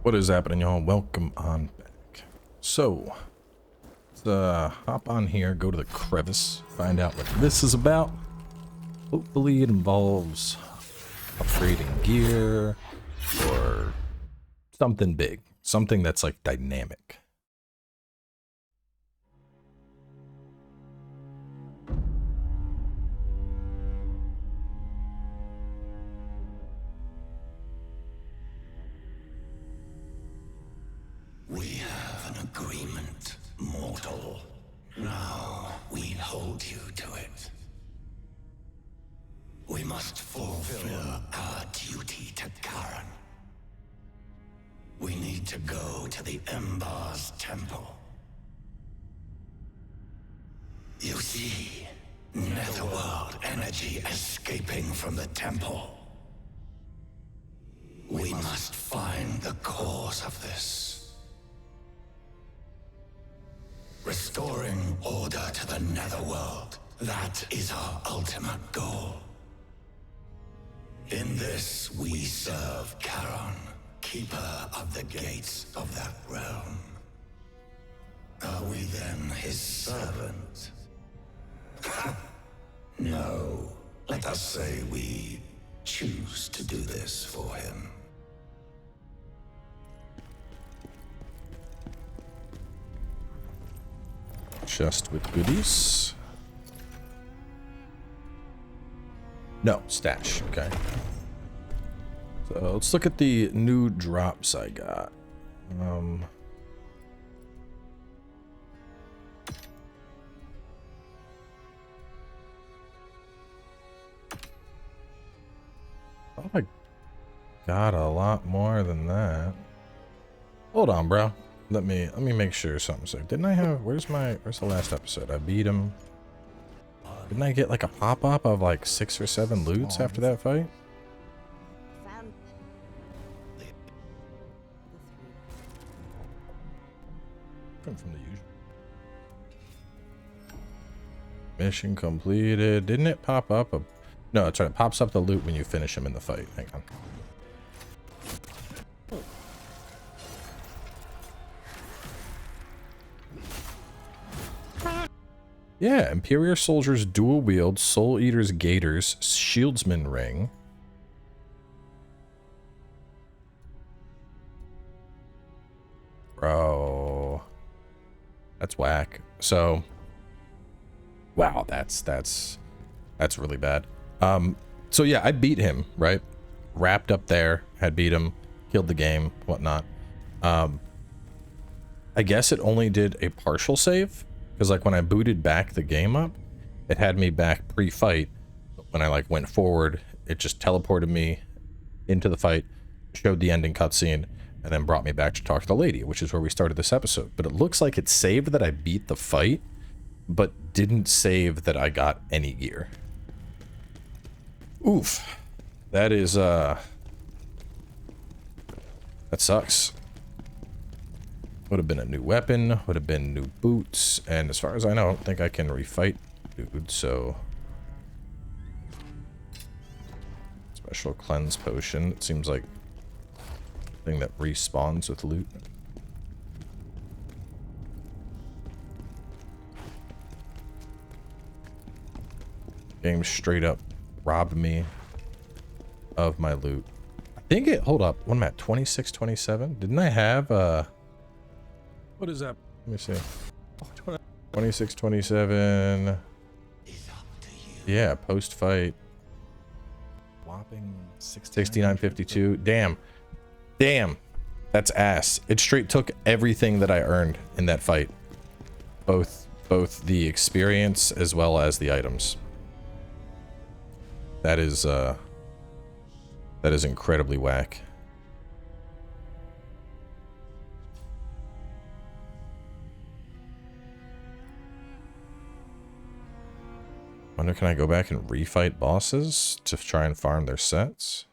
What is happening, y'all? Welcome on back. So, let's hop on here, go to the Crevice, find out what this is about. Hopefully it involves upgrading gear or something big. Something that's like dynamic. We have an agreement, mortal. Now we hold you to it. We must fulfill our duty to Karen. We need to go to the Embars temple. You see, netherworld energy escaping from the temple. We must find the cause of this. Restoring order to the netherworld. That is our ultimate goal. In this, we serve Charon, keeper of the gates of that realm. Are we then his servant? No. Let us say we choose to do this for him. Chest with goodies. No, stash. Okay. So let's look at the new drops I got. Oh I got a lot more than that. Hold on, bro. Let me make sure something's there. Didn't I have where's the last episode? I beat him. Didn't I get like a pop-up of like 6 or 7 loots after that fight? From the usual. Mission completed. Didn't it pop up a no, that's right. It pops up the loot when you finish him in the fight. Hang on. Yeah, Imperial Soldiers Dual Wield, Soul Eater's Gators, Shieldsman Ring. Bro. That's whack. So wow, that's really bad. So yeah, I beat him, right? Wrapped up there, had beat him, killed the game, whatnot. I guess it only did a partial save. Because like when I booted back the game up, it had me back pre-fight. When I like went forward, it just teleported me into the fight, showed the ending cutscene, and then brought me back to talk to the lady, which is where we started this episode. But it looks like it saved that I beat the fight, but didn't save that I got any gear. Oof. That is, that sucks. Would have been a new weapon, would have been new boots, and as far as I know, I don't think I can refight dude, so... Special cleanse potion. It seems like a thing that respawns with loot. Game straight up robbed me of my loot. I think it, hold up, what am I at, 26, 27? Didn't I have, what is that? Let me see. 26, 27. Yeah, post-fight. Whopping 69.52. Damn. Damn. That's ass. It straight took everything that I earned in that fight. Both the experience as well as the items. That is incredibly whack. Wonder, can I go back and refight bosses to try and farm their sets?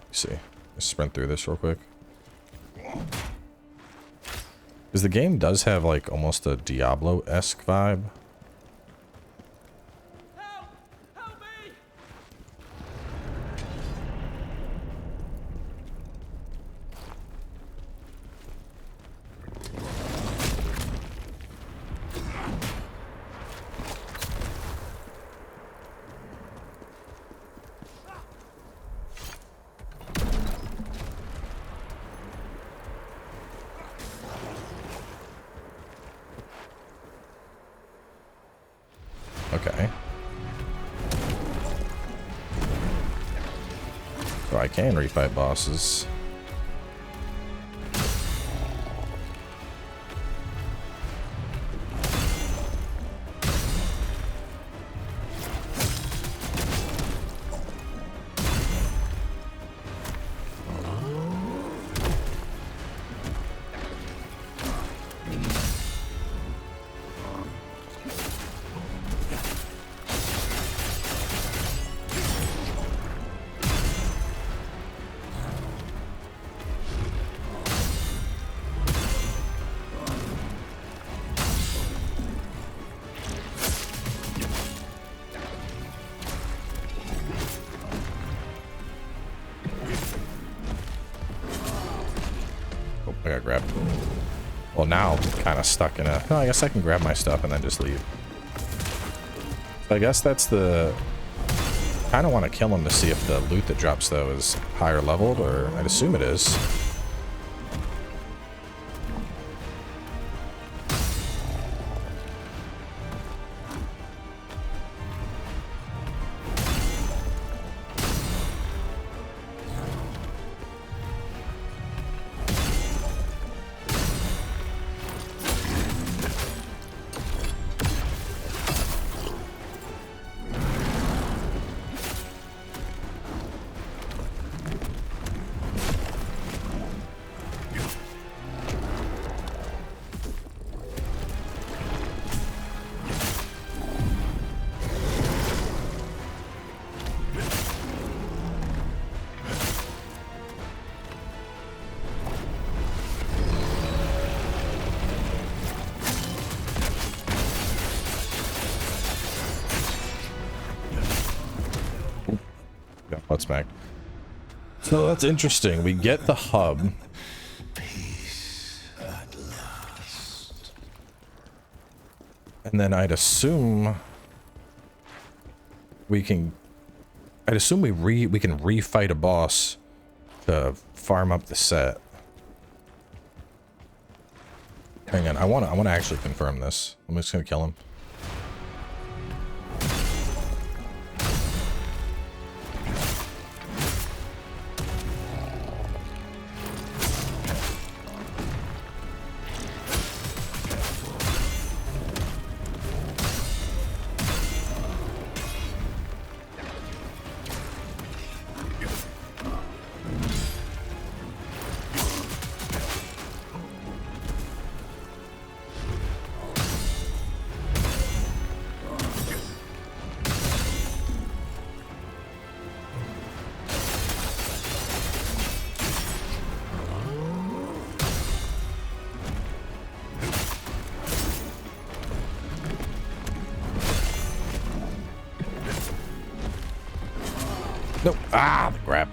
Let's see. Let's sprint through this real quick. Because the game does have like almost a Diablo-esque vibe. Okay. So I can refight bosses. I got grabbed. Well, now I'm kind of stuck in a... No, I guess I can grab my stuff and then just leave. So I guess that's the... I kind of want to kill him to see if the loot that drops, though, is higher leveled, or I'd assume it is. Let's back. So that's interesting. We get the hub. Peace at last. And then I'd assume we can... I'd assume we can refight a boss to farm up the set. Hang on, I wanna actually confirm this. I'm just gonna kill him. Nope. Ah, the crap.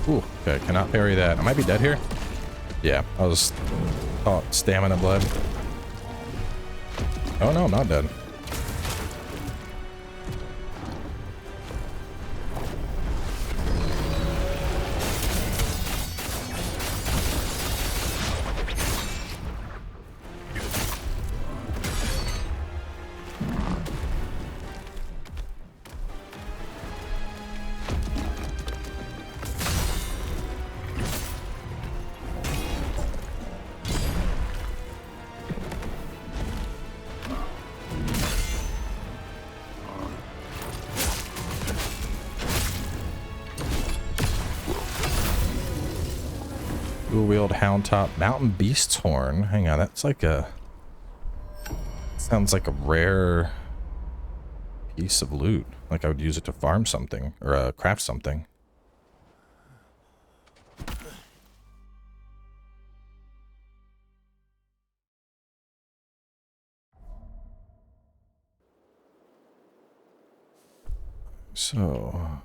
Ooh, okay, cannot parry that. I might be dead here. Yeah, I was... Oh, stamina blood. Oh no, I'm not dead. Dual-wield hound top mountain beast's horn. Hang on, that's like a... Sounds like a rare piece of loot. Like I would use it to farm something or craft something. So,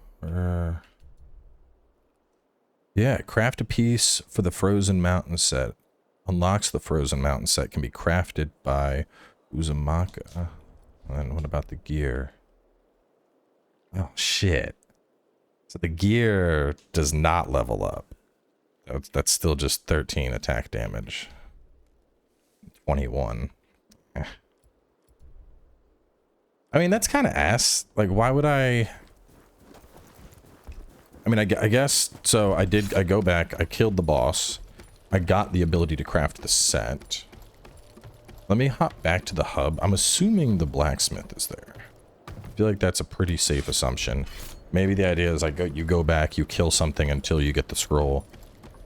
Yeah, craft a piece for the Frozen Mountain set. Unlocks the Frozen Mountain set. Can be crafted by Uzumaki. And what about the gear? Oh, shit. So the gear does not level up. That's still just 13 attack damage. 21. I mean, that's kind of ass. Like, why would I... I mean, I guess... So, I go back. I killed the boss. I got the ability to craft the set. Let me hop back to the hub. I'm assuming the blacksmith is there. I feel like that's a pretty safe assumption. Maybe the idea is like you go back, you kill something until you get the scroll,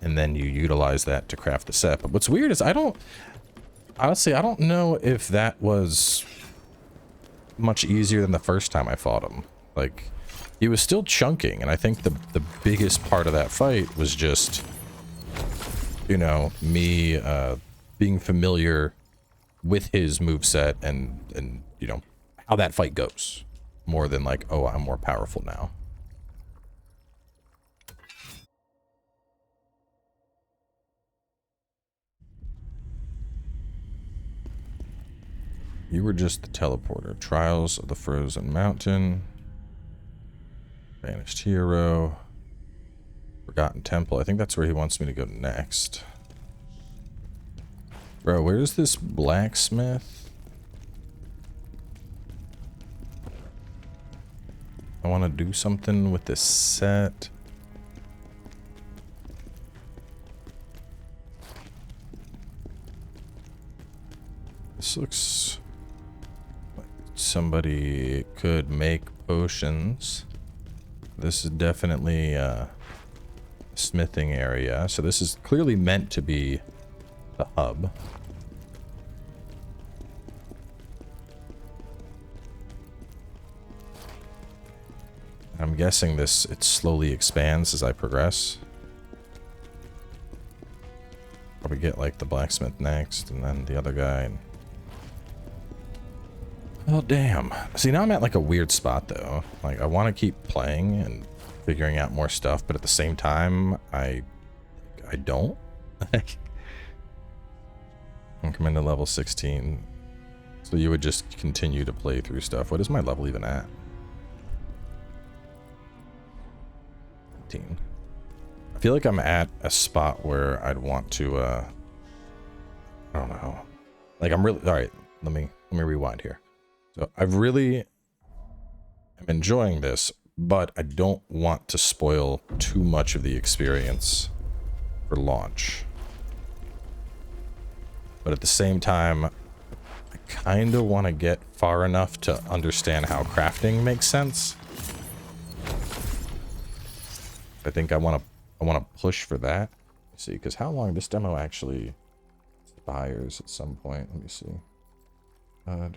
and then you utilize that to craft the set. But what's weird is honestly, I don't know if that was much easier than the first time I fought him. Like, he was still chunking, and I think the biggest part of that fight was just, you know, me being familiar with his moveset and you know, how that fight goes. More than like, oh, I'm more powerful now. You were just the teleporter. Trials of the Frozen Mountain. Vanished Hero. Forgotten Temple. I think that's where he wants me to go next. Bro, where's this blacksmith? I want to do something with this set. This looks like somebody could make potions. This is definitely a smithing area. So this is clearly meant to be the hub. I'm guessing it slowly expands as I progress. Probably get like the blacksmith next and then the other guy. Oh, damn. See, now I'm at like a weird spot though. Like, I want to keep playing and figuring out more stuff, but at the same time, I don't. I'm coming to level 16. So you would just continue to play through stuff. What is my level even at? 18. I feel like I'm at a spot where I'd want to, I don't know. Like, I'm really, all right, let me rewind here. So I really am enjoying this, but I don't want to spoil too much of the experience for launch. But at the same time, I kind of want to get far enough to understand how crafting makes sense. I think I want to push for that. Let's see, because how long this demo actually expires at some point. Let me see. Oh.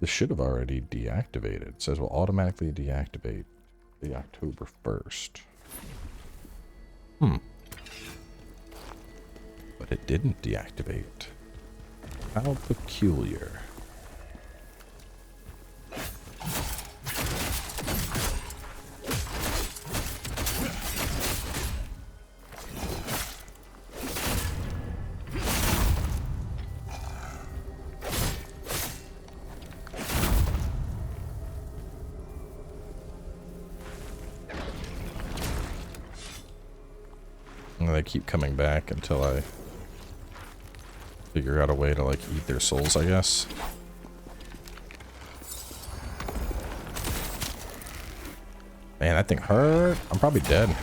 This should have already deactivated. It says will automatically deactivate the October 1st. But it didn't deactivate. How peculiar. And they keep coming back until I figure out a way to like eat their souls, I guess. Man, that thing hurt. I'm probably dead.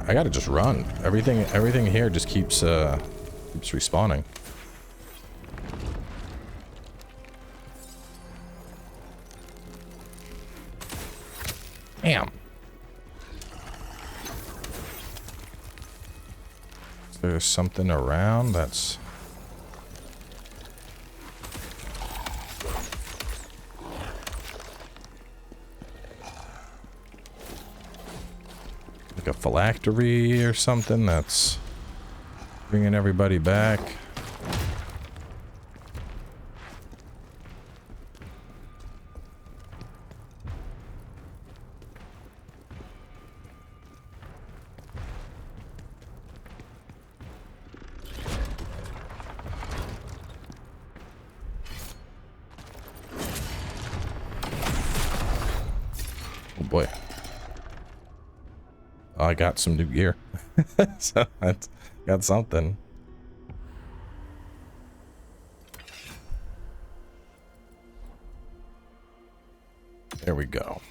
I gotta just run. Everything here just keeps respawning. Damn. Is there something around that's... like a phylactery or something that's bringing everybody back? Oh boy. Oh, I got some new gear. So that's got something. There we go.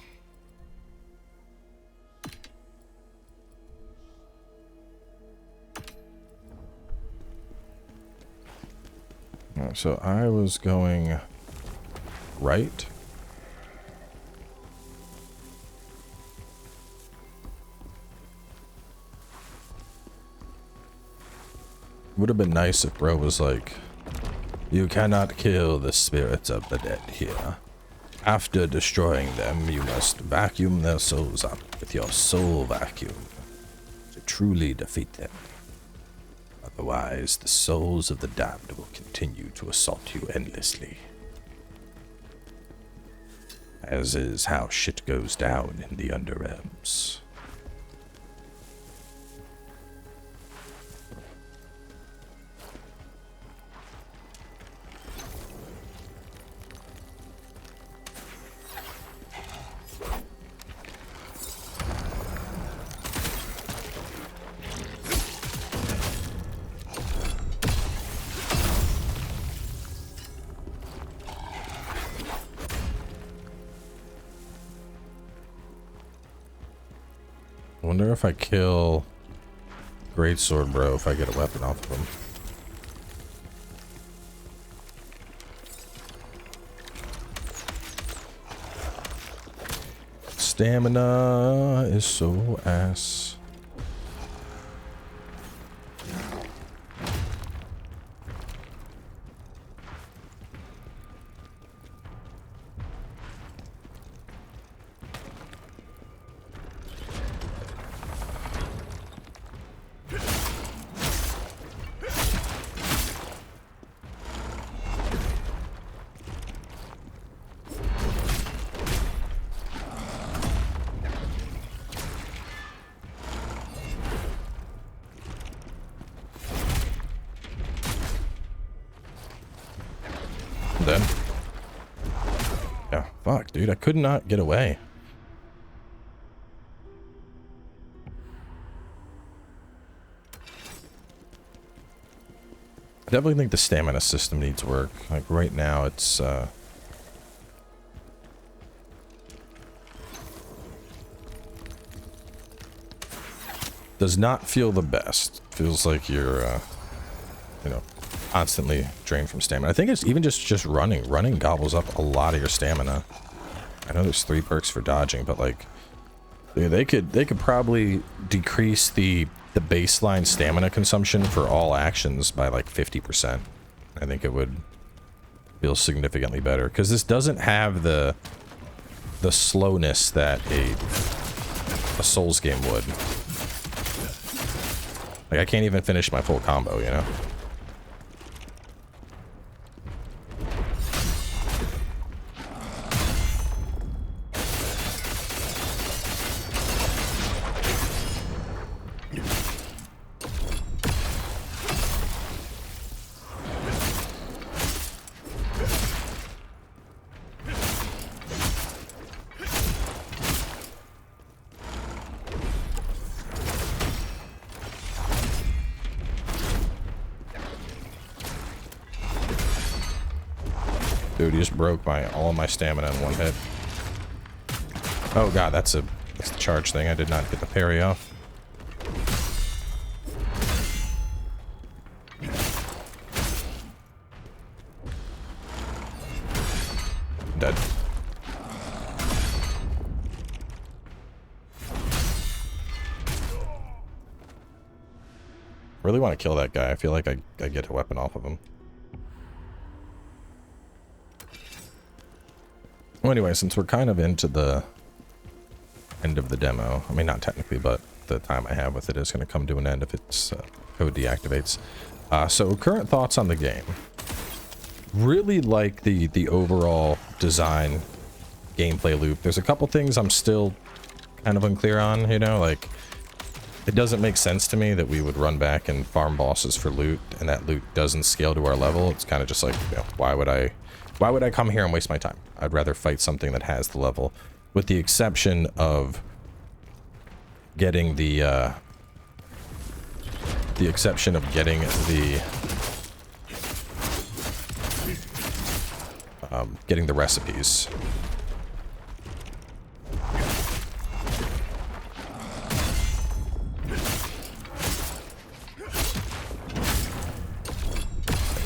Alright, so I was going right. Would have been nice if bro was like, you cannot kill the spirits of the dead here. After destroying them, you must vacuum their souls up with your soul vacuum to truly defeat them. Otherwise, the souls of the damned will continue to assault you endlessly. As is how shit goes down in the Underrealms. I wonder if I kill Greatsword bro, if I get a weapon off of him. Stamina is so ass. Then, yeah, fuck, dude, I could not get away. I definitely think the stamina system needs work. Like right now, it's does not feel the best. Feels like you're, you know, constantly drained from stamina. I think it's even just running. Running gobbles up a lot of your stamina. I know there's 3 perks for dodging, but like they could probably decrease the baseline stamina consumption for all actions by like 50%. I think it would feel significantly better because this doesn't have the slowness that a Souls game would. Like I can't even finish my full combo, you know? Dude, he just broke all my stamina in one hit. Oh god, that's the charge thing. I did not get the parry off. Dead. really want to kill that guy. I feel like I get a weapon off of him. Well, anyway, since we're kind of into the end of the demo, I mean, not technically, but the time I have with it is going to come to an end if its code deactivates. So current thoughts on the game. Really like the overall design gameplay loop. There's a couple things I'm still kind of unclear on, you know, like it doesn't make sense to me that we would run back and farm bosses for loot and that loot doesn't scale to our level. It's kind of just like, you know, why would I come here and waste my time? I'd rather fight something that has the level, with the exception of getting the getting the recipes.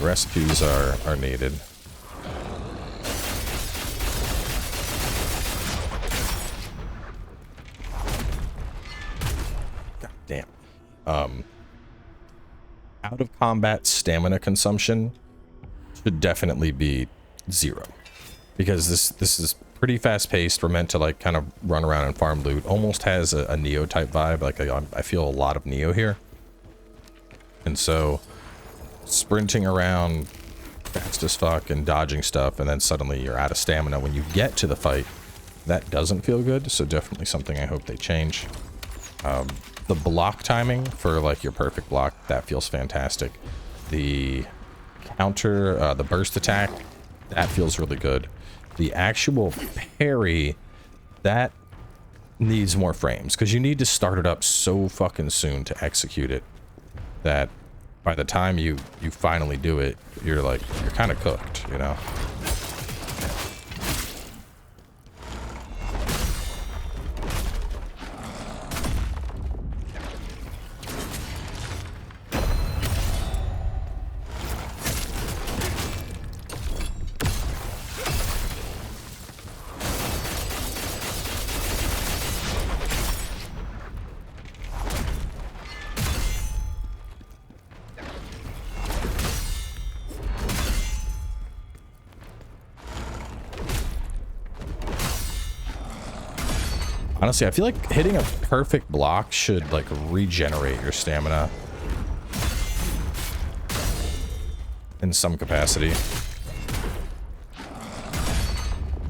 Recipes are needed. God damn. Out of combat stamina consumption should definitely be 0, because this is pretty fast paced. We're meant to like kind of run around and farm loot. Almost has a Neo type vibe. Like I feel a lot of Neo here, and so sprinting around fast as fuck and dodging stuff, and then suddenly you're out of stamina when you get to the fight, that doesn't feel good. So definitely something I hope they change. The block timing for like your perfect block, that feels fantastic. The counter, the burst attack, that feels really good. The actual parry, that needs more frames, because you need to start it up so fucking soon to execute it that by the time you finally do it, you're kind of cooked, you know? Honestly, I feel like hitting a perfect block should like regenerate your stamina in some capacity.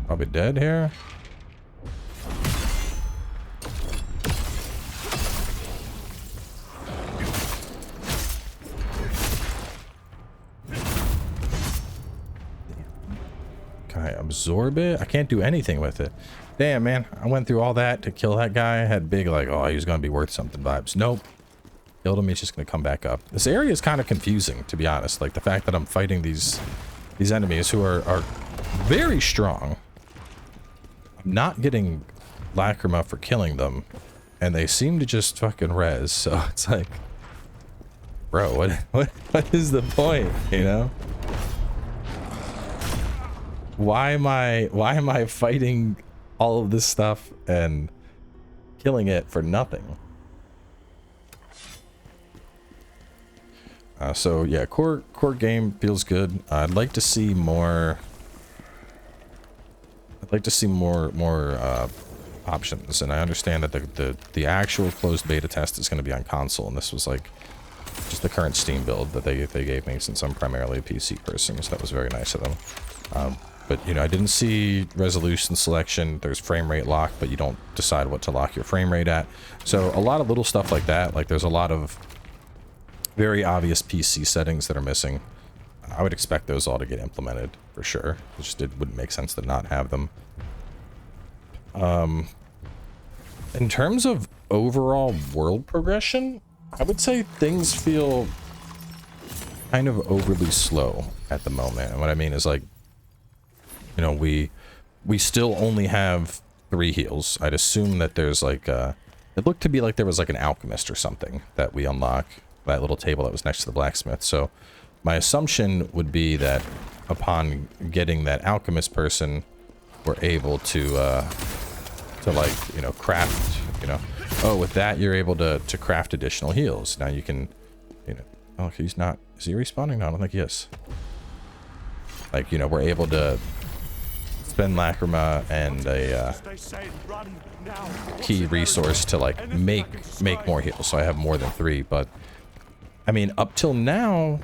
Probably dead here. Can I absorb it? I can't do anything with it. Damn, man, I went through all that to kill that guy. I had big, like, oh, he was going to be worth something vibes. Nope. Killed him, he's just going to come back up. This area is kind of confusing, to be honest. Like, the fact that I'm fighting these enemies who are very strong. I'm not getting Lacrima for killing them, and they seem to just fucking res, so it's like, bro, what is the point, you know? Why am I fighting all of this stuff and killing it for nothing? So yeah, core game feels good. I'd like to see more. I'd like to see more options, and I understand that the actual closed beta test is going to be on console, and this was like just the current Steam build that they gave me, since I'm primarily a PC person, so that was very nice of them. But, you know, I didn't see resolution selection. There's frame rate lock, but you don't decide what to lock your frame rate at. So a lot of little stuff like that. Like, there's a lot of very obvious PC settings that are missing. I would expect those all to get implemented for sure. It wouldn't make sense to not have them. In terms of overall world progression, I would say things feel kind of overly slow at the moment. And what I mean is, like, you know, we still only have 3 heals. I'd assume that there's like it looked to be like there was like an alchemist or something that we unlock, that little table that was next to the blacksmith. So my assumption would be that upon getting that alchemist person, we're able to like, you know, craft, you know, oh, with that you're able to craft additional heals. Now you can You know, oh, he's not. Is he respawning? No, I don't think he is. Like, you know, we're able to spend Lacrima and a key resource to like make more heals, so I have more than 3. But I mean, up till now,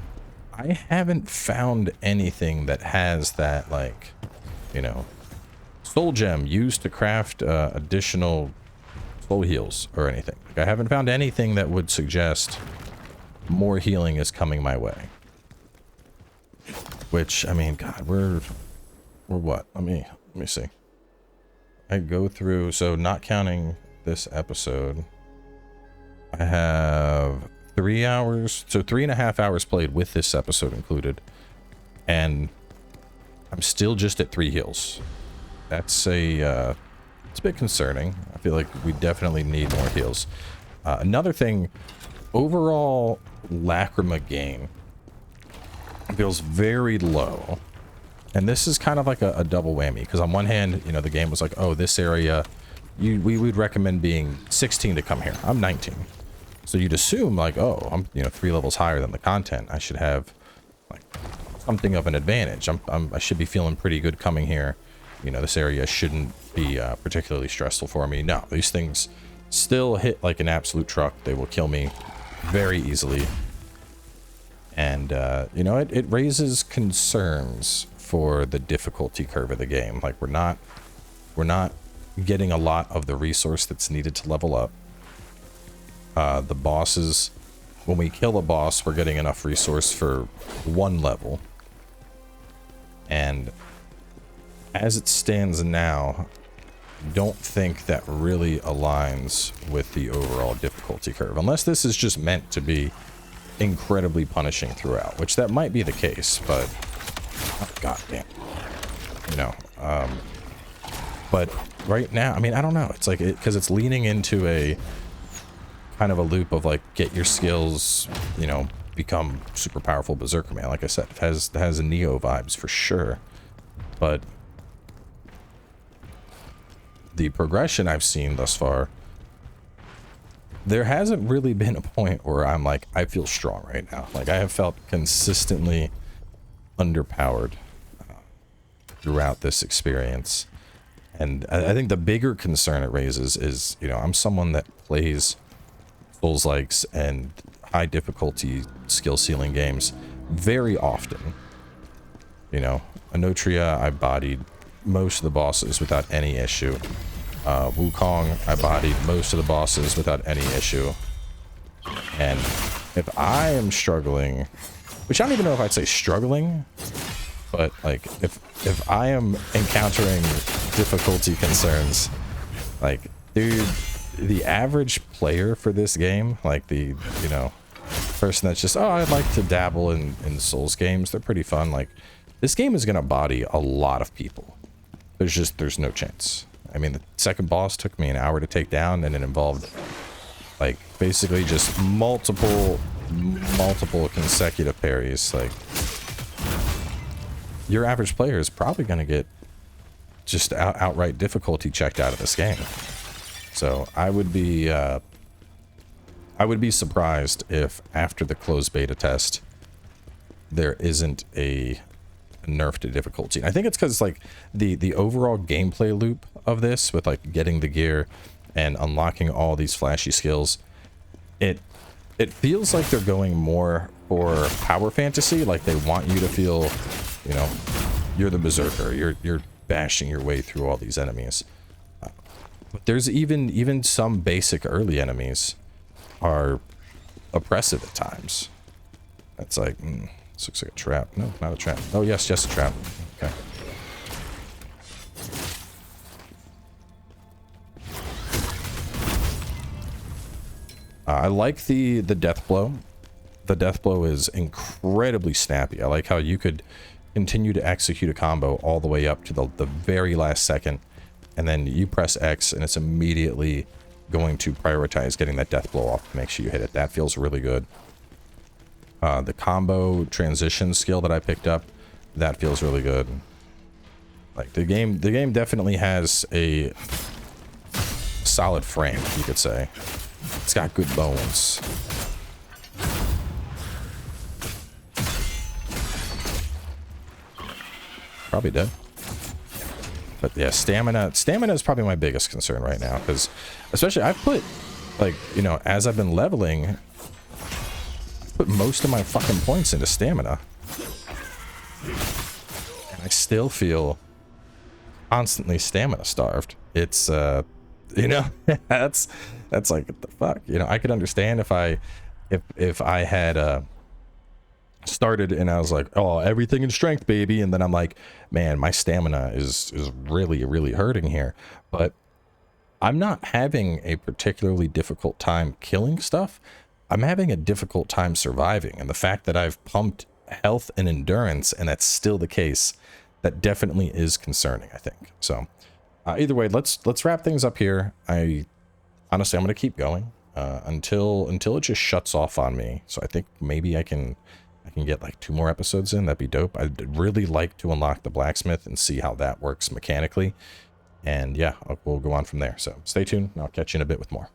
I haven't found anything that has that, like, you know, soul gem used to craft additional soul heals or anything. Like, I haven't found anything that would suggest more healing is coming my way. Which, I mean, God, we're what? Let me see. I go through, so not counting this episode, I have 3 hours, so 3.5 hours played with this episode included, and I'm still just at 3 heals. That's it's a bit concerning. I feel like we definitely need more heals. Another thing, overall Lacrima gain feels very low, and this is kind of like a double whammy, because on one hand, you know, the game was like, oh, this area, we would recommend being 16 to come here. I'm 19, so you'd assume like, oh, I'm, you know, 3 levels higher than the content, I should have like something of an advantage. I should be feeling pretty good coming here. You know, this area shouldn't be particularly stressful for me. No, these things still hit like an absolute truck. They will kill me very easily. And, you know, it raises concerns for the difficulty curve of the game. Like, we're not getting a lot of the resource that's needed to level up. The bosses, when we kill a boss, we're getting enough resource for 1 level. And as it stands now, don't think that really aligns with the overall difficulty curve. Unless this is just meant to be incredibly punishing throughout, which that might be the case, but oh, god damn, you know. But right now, I mean, I don't know, it's like because it's leaning into a kind of a loop of like, get your skills, you know, become super powerful Berserker, man. Like I said, it has Neo vibes for sure, but the progression I've seen thus far, there hasn't really been a point where I'm like, I feel strong right now. Like, I have felt consistently underpowered throughout this experience. And I think the bigger concern it raises is, you know, I'm someone that plays Souls-likes and high difficulty skill ceiling games very often. You know, Anotria, I bodied most of the bosses without any issue. Wukong, I bodied most of the bosses without any issue. And if I am struggling, which I don't even know if I'd say struggling, but like if I am encountering difficulty concerns, like, dude, the average player for this game, like the, you know, person that's just, oh, I'd like to dabble in Souls games, they're pretty fun, like, this game is gonna body a lot of people. There's no chance. I mean, the second boss took me an hour to take down, and it involved, like, basically just multiple consecutive parries. Like, your average player is probably going to get just outright difficulty checked out of this game. So I would be surprised if after the closed beta test there isn't a nerf to difficulty. I think it's because, like, the overall gameplay loop of this, with like getting the gear and unlocking all these flashy skills, it feels like they're going more for power fantasy. Like, they want you to feel, you know, you're the Berserker, you're bashing your way through all these enemies. But there's even some basic early enemies are oppressive at times. That's like, this looks like a trap. No, not a trap. Oh yes, just a trap. Okay. I like the death blow. The death blow is incredibly snappy. I like how you could continue to execute a combo all the way up to the very last second, and then you press X and it's immediately going to prioritize getting that death blow off to make sure you hit it. That feels really good. The combo transition skill that I picked up, that feels really good. Like, the game definitely has a solid frame, you could say. It's got good bones. Probably dead. But yeah, stamina is probably my biggest concern right now, because especially I've put, like, you know, as I've been leveling, I've put most of my fucking points into stamina. And I still feel constantly stamina starved. It's, you know, that's like, what the fuck? You know, I could understand if I had, started and I was like, oh, everything in strength, baby, and then I'm like, man, my stamina is really hurting here. But I'm not having a particularly difficult time killing stuff. I'm having a difficult time surviving, and the fact that I've pumped health and endurance and that's still the case, that definitely is concerning, I think. So either way, let's wrap things up here. Honestly, I'm gonna keep going until it just shuts off on me. So I think maybe I can get like 2 more episodes in. That'd be dope. I'd really like to unlock the blacksmith and see how that works mechanically. And yeah, we'll go on from there. So stay tuned, and I'll catch you in a bit with more.